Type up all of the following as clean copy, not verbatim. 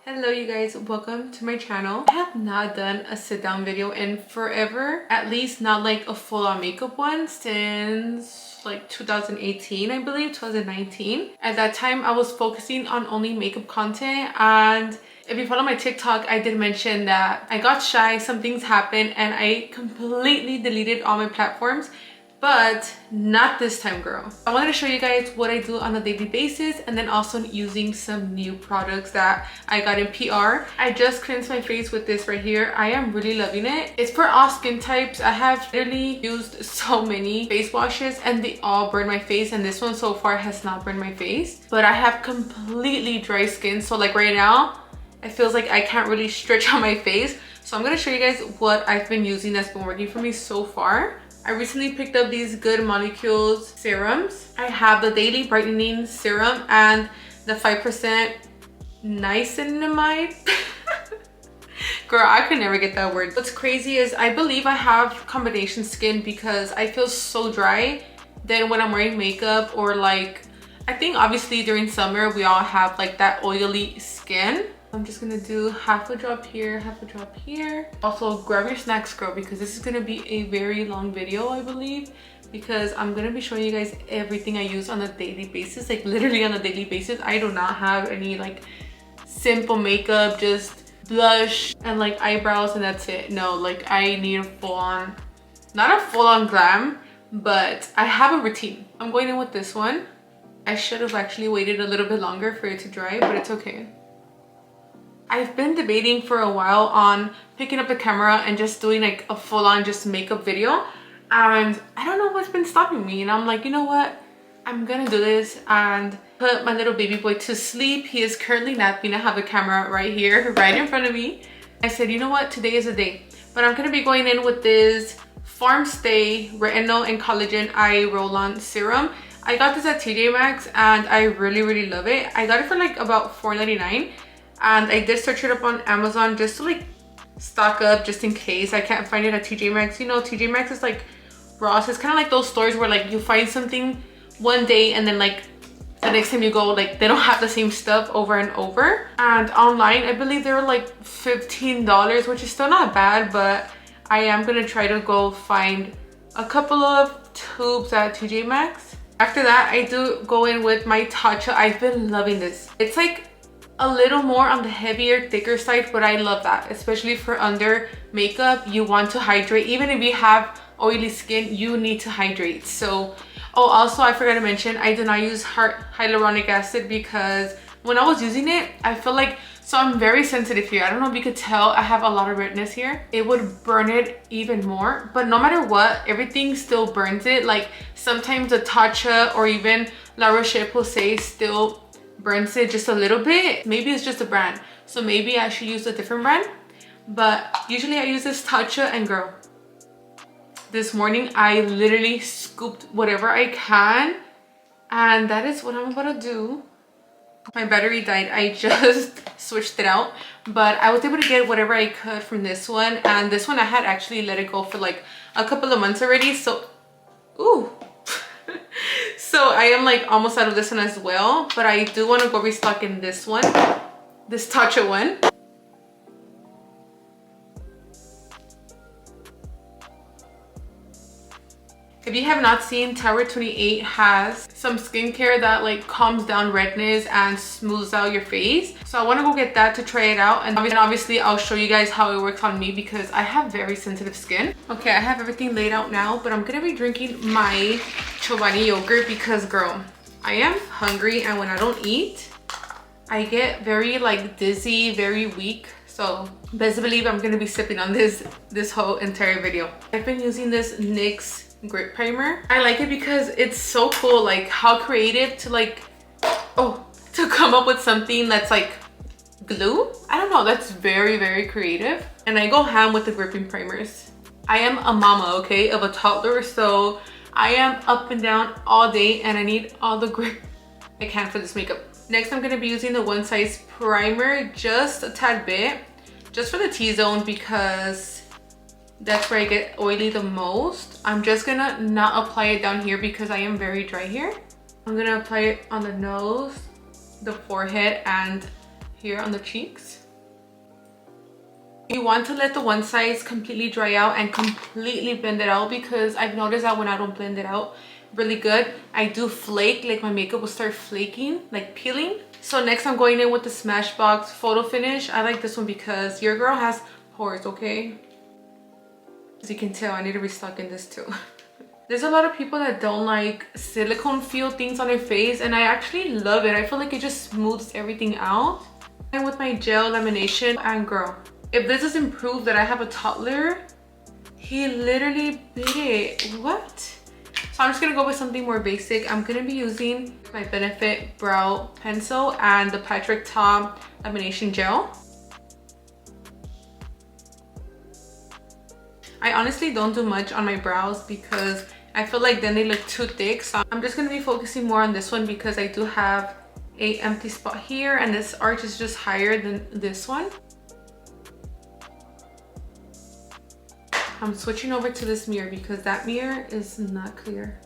Hello you guys, welcome to my channel. I have not done a sit down video in forever, at least not like a full-on makeup one since like 2018, I believe 2019. At that time I was focusing on only makeup content, and if you follow my TikTok, I did mention that I got shy, some things happened, and I completely deleted all my platforms. But not this time, girl. I wanted to show you guys what I do on a daily basis, and then also using some new products that I got in PR. I just cleansed my face with this right here. I am really loving it. It's for all skin types. I have literally used so many face washes and they all burn my face, and this one so far has not burned my face. But I have completely dry skin, so like right now, it feels like I can't really stretch out my face. So I'm gonna show you guys what I've been using that's been working for me so far. I recently picked up these Good Molecules serums. I have the Daily Brightening Serum and the 5% niacinamide. Girl, I could never get that word. What's crazy is I believe I have combination skin because I feel so dry. Then when I'm wearing makeup, or like, I think obviously during summer we all have like that oily skin. I'm just gonna do half a drop here, half a drop here. Also, grab your snacks, girl, because this is gonna be a very long video, I believe, because I'm gonna be showing you guys everything I use on a daily basis, like literally on a daily basis. I do not have any like simple makeup, just blush and like eyebrows and that's it. No, like I need a full-on, not a full-on glam, but I have a routine. I'm going in with this one. I should have actually waited a little bit longer for it to dry, but it's okay. I've been debating for a while on picking up the camera and just doing like a full-on just makeup video, and I don't know what's been stopping me, and I'm like, you know what, I'm gonna do this and put my little baby boy to sleep. He is currently napping. I have the camera right here, right in front of me. I said, you know what, today is the day. But I'm gonna be going in with this Farm Stay Retinol and Collagen Eye Roll-On Serum. I got this at TJ Maxx and I really love it. I got it for like about $4.99. And I did search it up on Amazon just to like stock up just in case I can't find it at TJ Maxx. You know, TJ Maxx is like Ross. It's kind of like those stores where like you find something one day and then like the next time you go, like they don't have the same stuff over and over. And online, I believe they were like $15, which is still not bad, but I am gonna try to go find a couple of tubes at TJ Maxx. After that, I do go in with my Tatcha. I've been loving this. It's like a little more on the heavier, thicker side, but I love that, especially for under makeup. You want to hydrate. Even if you have oily skin, you need to hydrate. So, oh, also I forgot to mention, I do not use hyaluronic acid because when I was using it, I feel like, so I'm very sensitive here. I don't know if you could tell, I have a lot of redness here. It would burn it even more, but no matter what, everything still burns it. Like sometimes the Tatcha or even La Roche-Posay still burns it just a little bit. Maybe it's just a brand, so maybe I should use a different brand, but usually I use this Tatcha. And girl, this morning I literally scooped whatever I can, and that is what I'm about to do. My battery died. I just switched it out, but I was able to get whatever I could from this one, and this one I had actually let it go for like a couple of months already. So ooh. So I am like almost out of this one as well, but I do want to go restock in this one, this Tatcha one. If you have not seen, Tower 28 has some skincare that like calms down redness and smooths out your face. So I want to go get that to try it out, and obviously I'll show you guys how it works on me because I have very sensitive skin. Okay, I have everything laid out now, but I'm gonna be drinking my Chobani yogurt because girl, I am hungry, and when I don't eat, I get very like dizzy, very weak. So best believe I'm gonna be sipping on this whole entire video. I've been using this NYX Grip Primer. I like it because it's so cool, like how creative to like, oh, to come up with something that's like glue. I don't know, that's very creative. And I go ham with the gripping primers. I am a mama, okay, of a toddler, so I am up and down all day and I need all the grip I can for this makeup. Next, I'm gonna be using the One Size primer, just a tad bit, just for the T-zone because that's where I get oily the most. I'm just gonna not apply it down here because I am very dry here. I'm gonna apply it on the nose, the forehead, and here on the cheeks. You want to let the one side completely dry out and completely blend it out, because I've noticed that when I don't blend it out really good, I do flake, like my makeup will start flaking, like peeling. So next I'm going in with the Smashbox Photo Finish. I like this one because your girl has pores, okay? As you can tell, I need to restock in this too. There's a lot of people that don't like silicone feel things on their face, and I actually love it. I feel like it just smooths everything out. And with my gel lamination, and girl, if this is improved that I have a toddler, he literally bit it. What? So I'm just gonna go with something more basic. I'm gonna be using my Benefit Brow Pencil and the Patrick Ta Lamination Gel. I honestly don't do much on my brows because I feel like then they look too thick. So I'm just gonna be focusing more on this one because I do have a empty spot here and this arch is just higher than this one. I'm switching over to this mirror because that mirror is not clear.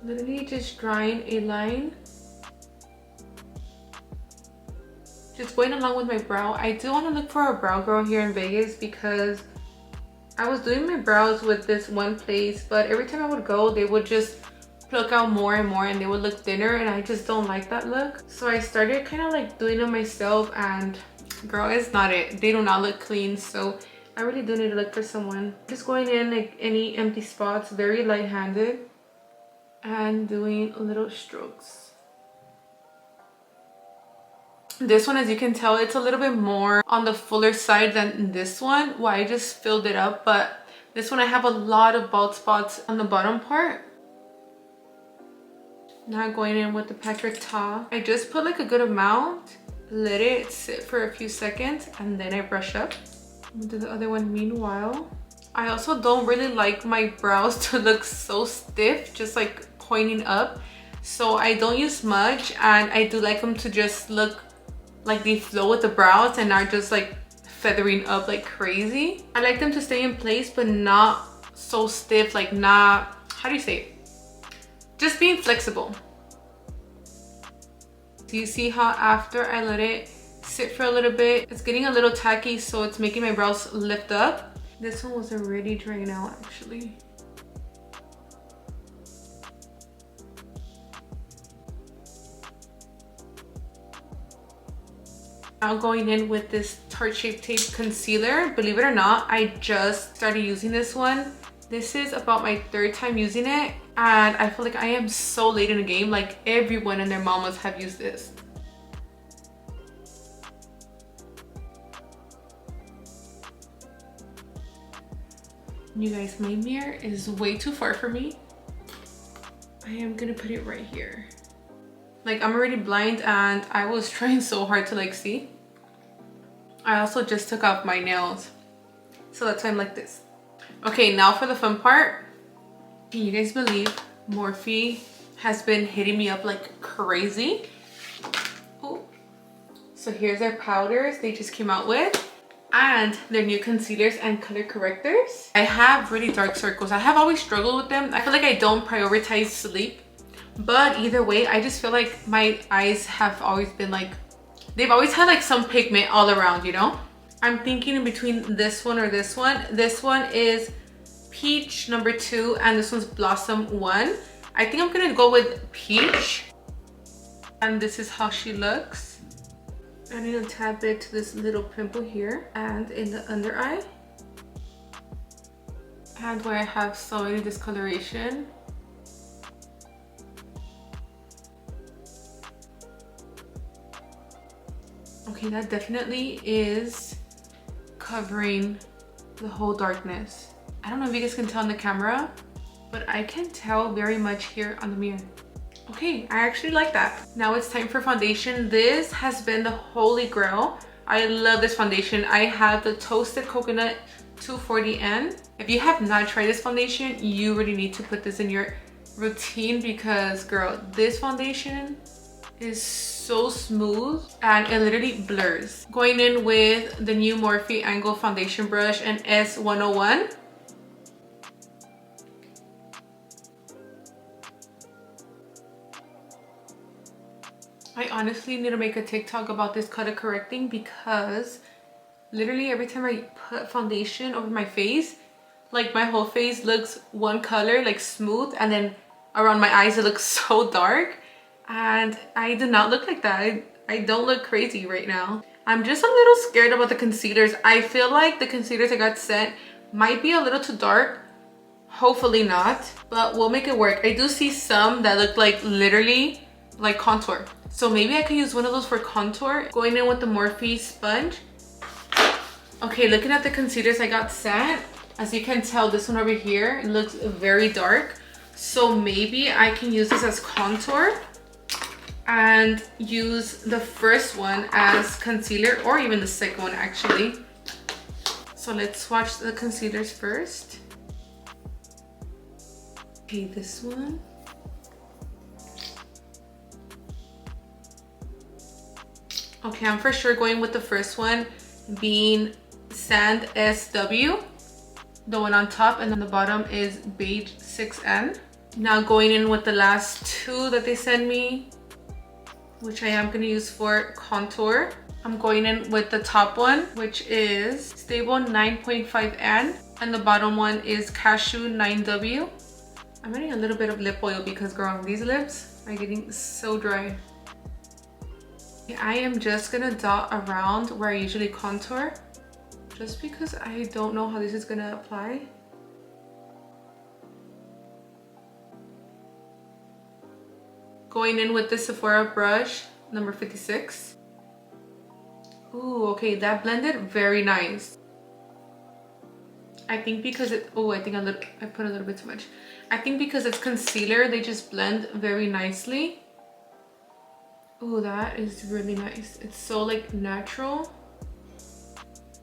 Literally just drawing a line. Just going along with my brow. I do want to look for a brow girl here in Vegas because I was doing my brows with this one place, but every time I would go, they would just pluck out more and more and they would look thinner, and I just don't like that look. So I started kind of like doing them myself, and girl, it's not it. They do not look clean, so I really do need to look for someone. Just going in like any empty spots, very light-handed, and doing little strokes. This one, as you can tell, it's a little bit more on the fuller side than this one. Well, I just filled it up, but this one I have a lot of bald spots on the bottom part. Now going in with the Patrick Ta. I just put like a good amount, let it sit for a few seconds, and then I brush up. I'm gonna do the other one meanwhile. I also don't really like my brows to look so stiff, just like pointing up. So I don't use much, and I do like them to just look like they flow with the brows and not just like feathering up like crazy. I like them to stay in place but not so stiff, like not, how do you say it? Just being flexible. Do you see how after I let it sit for a little bit, it's getting a little tacky, so it's making my brows lift up. This one was already drying out actually. Now going in with this Tarte Shape Tape concealer. Believe it or not, I just started using this one. This is about my third time using it, and I feel like I am so late in the game. Like everyone and their mamas have used this. You guys, my mirror is way too far for me. I am gonna put it right here. Like I'm already blind and I was trying so hard to like see. I also just took off my nails, so that's why I'm like this. Okay, now for the fun part. Can you guys believe Morphe has been hitting me up like crazy? Ooh. So here's their powders they just came out with, and their new concealers and color correctors. I have really dark circles. I have always struggled with them. I feel like I don't prioritize sleep, but either way, I just feel like my eyes have always been like, they've always had like some pigment all around, you know? I'm thinking in between this one or this one. This one is Peach number 2 and this one's Blossom 1. I think I'm gonna go with Peach. And this is how she looks. I need to tap it to this little pimple here and in the under eye. And where I have so many discoloration. Okay, that definitely is covering the whole darkness. I don't know if you guys can tell on the camera, but I can tell very much here on the mirror. Okay, I actually like that. Now it's time for foundation. This has been the holy grail. I love this foundation. I have the Toasted Coconut 240N. If you have not tried this foundation, you really need to put this in your routine because girl, this foundation is so smooth and it literally blurs. Going in with the new Morphe Angle Foundation Brush and S101. I honestly need to make a TikTok about this color correcting because literally every time I put foundation over my face, like my whole face looks one color, like smooth, and then around my eyes it looks so dark, and I do not look like that. I don't look crazy right now. I'm just a little scared about the concealers. I feel like the concealers I got sent might be a little too dark. Hopefully not, but we'll make it work. I do see some that look like literally like contour, so maybe I could use one of those for contour. Going in with the Morphe sponge. Okay, looking at the concealers I got sent, as you can tell, this one over here, it looks very dark. So maybe I can use this as contour and use the first one as concealer, or even the second one actually. So let's swatch the concealers first. Okay, this one. Okay, I'm for sure going with the first one, being Sand SW. The one on top, and then the bottom is Beige 6N. Now going in with the last two that they sent me, which I am gonna use for contour. I'm going in with the top one, which is Stable 9.5N, and the bottom one is Cashew 9W. I'm adding a little bit of lip oil because, girl, these lips are getting so dry. I am just gonna dot around where I usually contour, just because I don't know how this is gonna apply. Going in with the Sephora brush, number 56. Ooh, okay, that blended very nice. I think because it, oh, I think I put a little bit too much. I think because it's concealer, they just blend very nicely. Ooh, that is really nice. It's so like natural.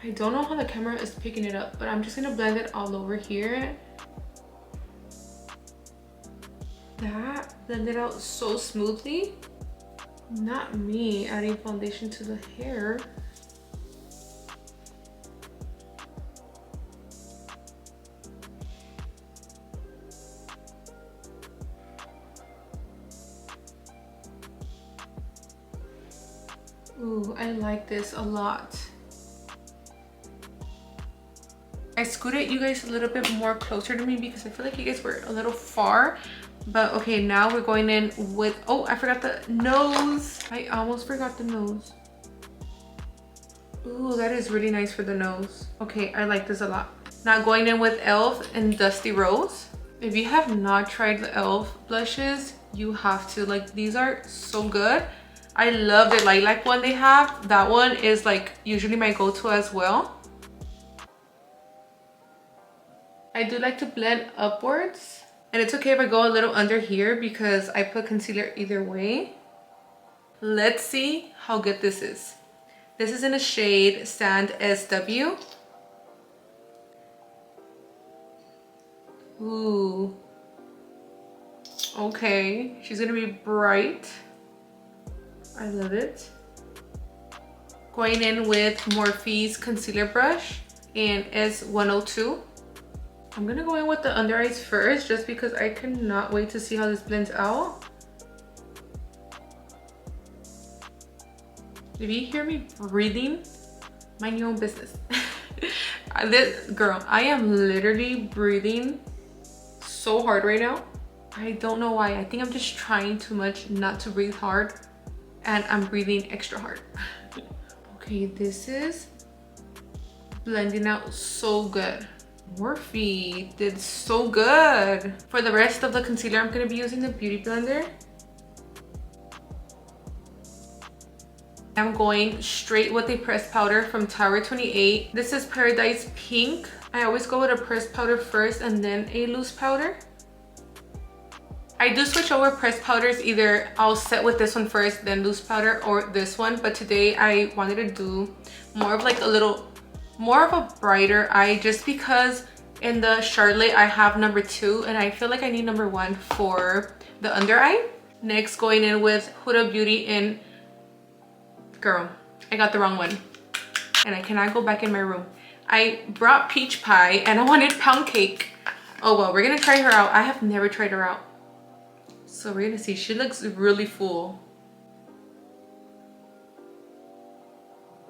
I don't know how the camera is picking it up, but I'm just gonna blend it all over here. That blended out so smoothly. Not me adding foundation to the hair. Ooh, I like this a lot. I scooted you guys a little bit more closer to me because I feel like you guys were a little far. But okay, now we're going in with, oh, I forgot the nose. I almost forgot the nose. Ooh, that is really nice for the nose. Okay, I like this a lot. Now going in with e.l.f. and Dusty Rose. If you have not tried the e.l.f. blushes, you have to. Like, these are so good. I love the lilac one they have. That one is like usually my go-to as well. I do like to blend upwards, and it's okay if I go a little under here because I put concealer either way. Let's see how good this is. This is in the shade Sand SW. Ooh. Okay, she's gonna be bright. I love it. Going in with Morphe's concealer brush in S102. I'm gonna go in with the under eyes first just because I cannot wait to see how this blends out. If you hear me breathing, mind your own business. This girl, I am literally breathing so hard right now. I don't know why. I think I'm just trying too much not to breathe hard, and I'm breathing extra hard. Okay, this is blending out so good. Morphe did so good. For the rest of the concealer, I'm gonna be using the Beauty Blender. I'm going straight with a pressed powder from Tower 28. This is Paradise Pink. I always go with a pressed powder first and then a loose powder. I do switch over pressed powders. Either I'll set with this one first, then loose powder, or this one. But today I wanted to do more of like a little, more of a brighter eye, just because in the Charlotte I have number 2 and I feel like I need number 1 for the under eye. Next, going in with Huda Beauty in, girl, I got the wrong one and I cannot go back in my room. I brought peach pie and I wanted pound cake. Oh well, we're gonna try her out. I have never tried her out, so we're gonna see. She looks really full.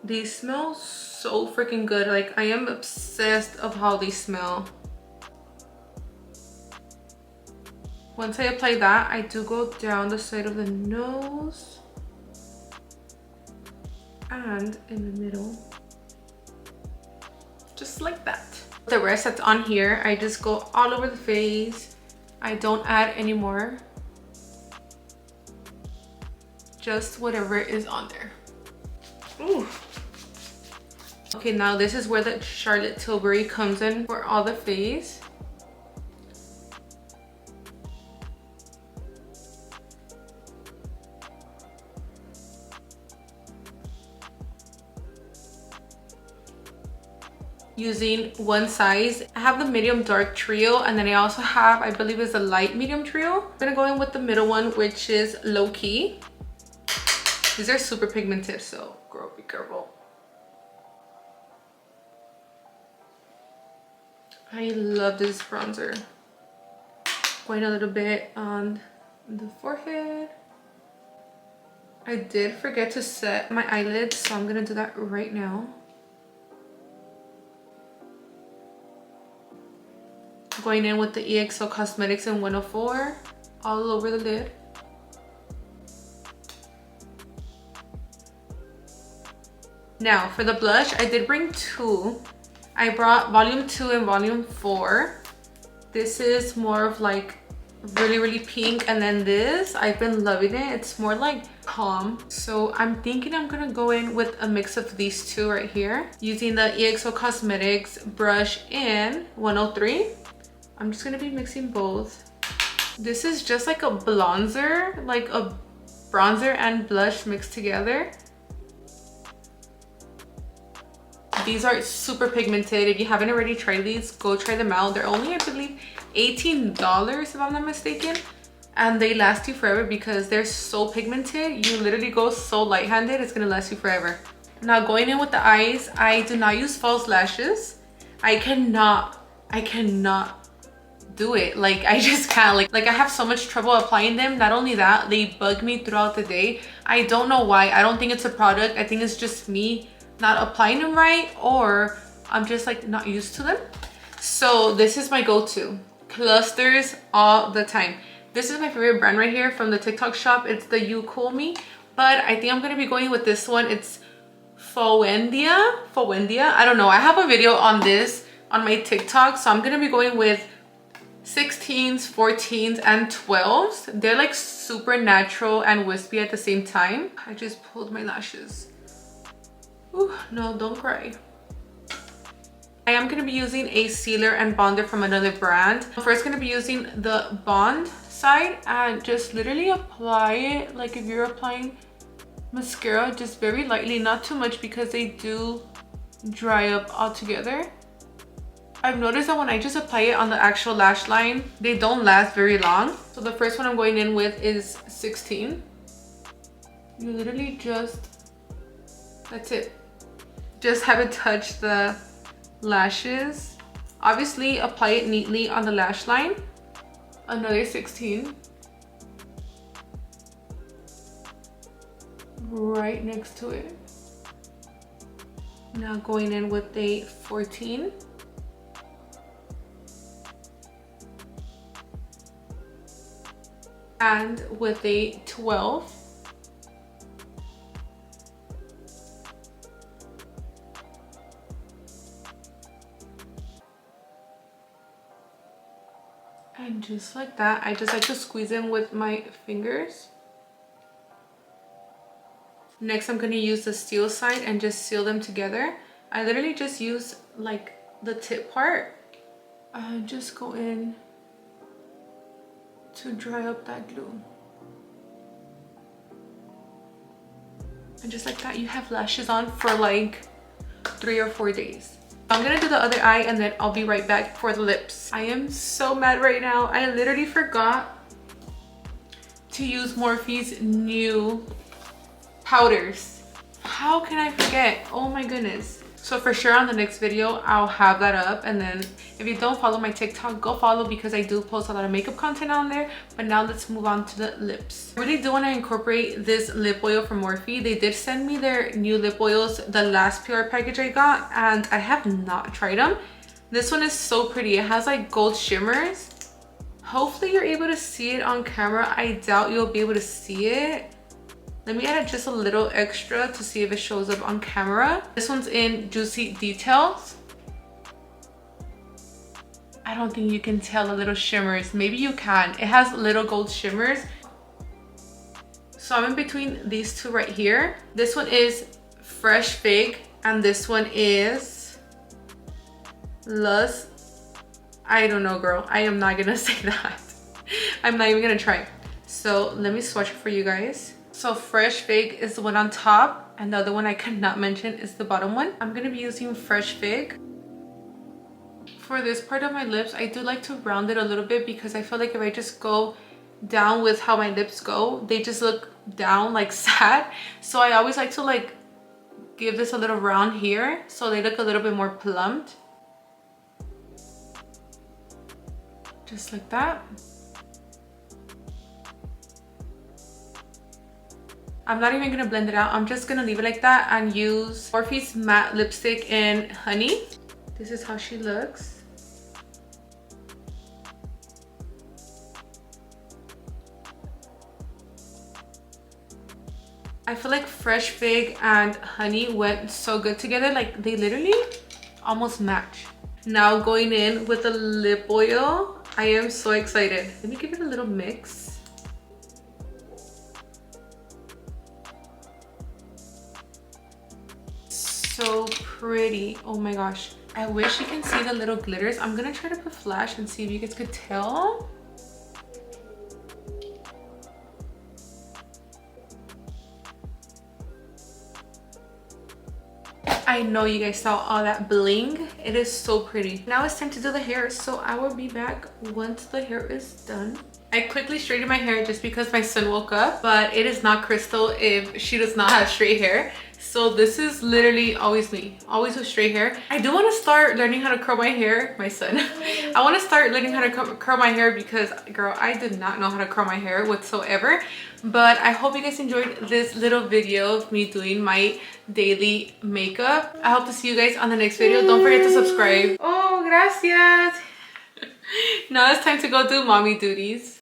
These smell so freaking good. Like, I am obsessed of how they smell. Once I apply that, I do go down the side of the nose and in the middle, just like that. The rest that's on here, I just go all over the face. I don't add any more, just whatever is on there. Ooh. Okay, now this is where the Charlotte Tilbury comes in for all the face. Using one size. I have the medium dark trio, and then I also have, I believe is a light medium trio. I'm gonna go in with the middle one, which is low key. These are super pigmented, so girl, be careful. I love this bronzer. Going a little bit on the forehead. I did forget to set my eyelids, so I'm gonna do that right now. Going in with the EXO Cosmetics in 104 all over the lid. Now for the blush, I did bring two. I brought volume 2 and volume 4. This is more of like really pink, and then this, I've been loving it. It's more like calm. So I'm thinking I'm gonna go in with a mix of these two right here, using the EXO Cosmetics brush in 103. I'm just gonna be mixing both. This is just like a bronzer, like a bronzer and blush mixed together. These are super pigmented. If you haven't already tried these, go try them out. They're only, I believe, $18 if I'm not mistaken. And they last you forever because they're so pigmented. You literally go so light-handed, it's gonna last you forever. Now going in with the eyes, I do not use false lashes. I cannot do it. Like, I just can't. Like I have so much trouble applying them. Not only that, they bug me throughout the day. I don't know why. I don't think it's a product. I think it's just me not applying them right, or I'm just like not used to them. So this is my go-to. Clusters all the time. This is my favorite brand right here from the TikTok shop. It's the You Cool Me, but I think I'm gonna be going with this one. It's Fowendia. I don't know. I have a video on this on my TikTok, so I'm gonna be going with 16s, 14s, and 12s. They're like super natural and wispy at the same time. I just pulled my lashes. Ooh, no, don't cry. I am gonna be using a sealer and bonder from another brand. I'm first gonna be using the bond side and just literally apply it like if you're applying mascara, just very lightly, not too much because they do dry up altogether. I've noticed that when I just apply it on the actual lash line, they don't last very long. So the first one I'm going in with is 16. You literally just, that's it. Just have it touch the lashes. Obviously apply it neatly on the lash line. Another 16. Right next to it. Now going in with a 14. And with a 12. And just like that, I just like to squeeze in with my fingers. Next, I'm gonna use the steel side and just seal them together. I literally just use like the tip part. Just go in to dry up that glue. And just like that, you have lashes on for like 3 or 4 days. I'm gonna do the other eye and then I'll be right back for the lips. I am so mad right now. I literally forgot to use Morphe's new powders. How can I forget? Oh my goodness. So for sure on the next video, I'll have that up. And then if you don't follow my TikTok, go follow because I do post a lot of makeup content on there. But now let's move on to the lips. I really do want to incorporate this lip oil from Morphe. They did send me their new lip oils, the last PR package I got, and I have not tried them. This one is so pretty. It has like gold shimmers. Hopefully you're able to see it on camera. I doubt you'll be able to see it. Let me add just a little extra to see if it shows up on camera. This one's in Juicy Details. I don't think you can tell the little shimmers. Maybe you can. It has little gold shimmers. So I'm in between these two right here. This one is Fresh Fig and this one is Lust. I don't know, girl. I am not gonna say that. I'm not even gonna try. So let me swatch it for you guys. So Fresh Fig is the one on top and the other one I cannot mention is the bottom one. I'm gonna be using Fresh Fig. For this part of my lips, I do like to round it a little bit because I feel like if I just go down with how my lips go, they just look down like sad. So I always like to like give this a little round here so they look a little bit more plumped. Just like that. I'm not even gonna blend it out. I'm just gonna leave it like that and use Morphe's matte lipstick in Honey. This is how she looks. I feel like Fresh Fig and Honey went so good together. Like they literally almost match. Now going in with the lip oil. I am so excited. Let me give it a little mix. So pretty. Oh my gosh. I wish you can see the little glitters. I'm gonna try to put flash and see if you guys could tell. I know you guys saw all that bling. It is so pretty. Now it's time to do the hair, so I will be back once the hair is done. I quickly straightened my hair just because my son woke up, but it is not Crystal if she does not have straight hair. So this is literally always me, always with straight hair. I do want to start learning how to curl my hair, my son. I want to start learning how to curl my hair because, girl, I did not know how to curl my hair whatsoever. But I hope you guys enjoyed this little video of me doing my daily makeup. I hope to see you guys on the next video. Don't forget to subscribe. Oh, gracias. Now it's time to go do mommy duties.